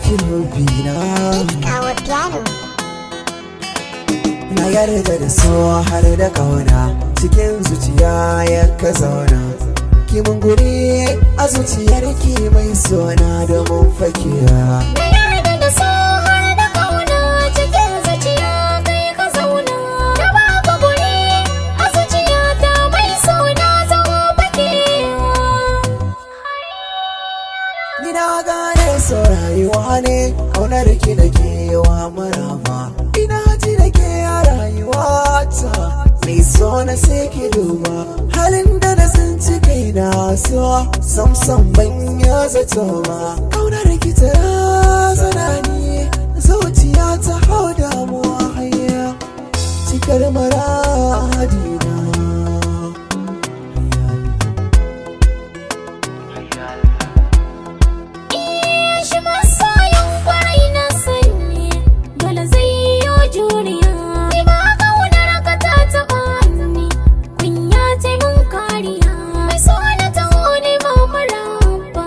ki rubina. Na yarda da so har da kauna, cikin zuciya ya ka zauna. Ki mun guri a zuciyarki mai sona da mun fakiya. Na yarda da so har da kauna, cikin zuciya kai ka zauna. Na baka guri a zuciyata mai sona zama fakewa. Ni na gane so rayuwa ne, kaunar ki da ke yawa maraba. Ina ji da ke a rayuwata, mai so na sai ki duba. Halin da na tsinci kai na so, samsam ban ya zato ba. Kaunar ki ta zana ni, zuciya ta hau damuwa hanya, cikar maradina. Shi masoyin kwarai na sani, dole zai yi juriya. Ni ba kaunar ka ta taɓa ni, kunya ta mun kariya. Mai so na taho ne ma maraba,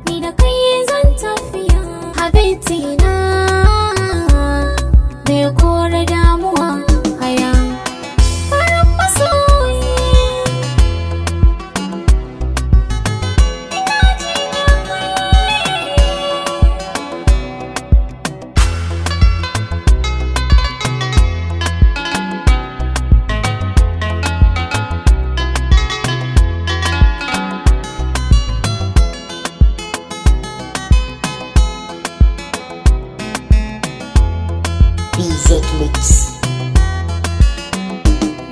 ni da kai zan tafiya. Habibti na bai kore damuwa haya, farin masoyi.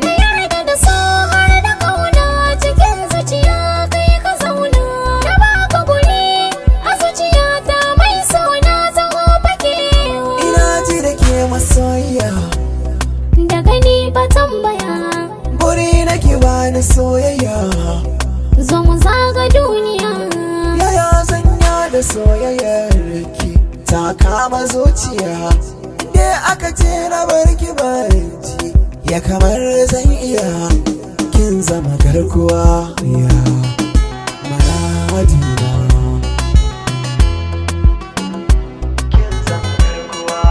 Na yarda da so har da kauna, cikin zuciya kai ka zauna. Na baka guri a zuciyata mai sona zama fakewa. Ina ji da ke masoyiya, Da gani ba tambaya, buri na ki bani soyayya. zo mu zaga duniya. Yaya zanya da soyayyar ki ta kama zuciya. Inda aka ce na barki barci, ya kamar zan iya. Kin zama garkuwa ya maradina. Kin zama garkuwa.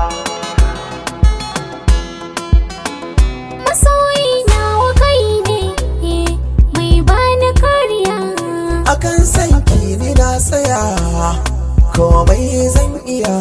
Masoyi nawa kai ne, mai bani kariya. Akan san ki ni na tsaya, komai zan iya.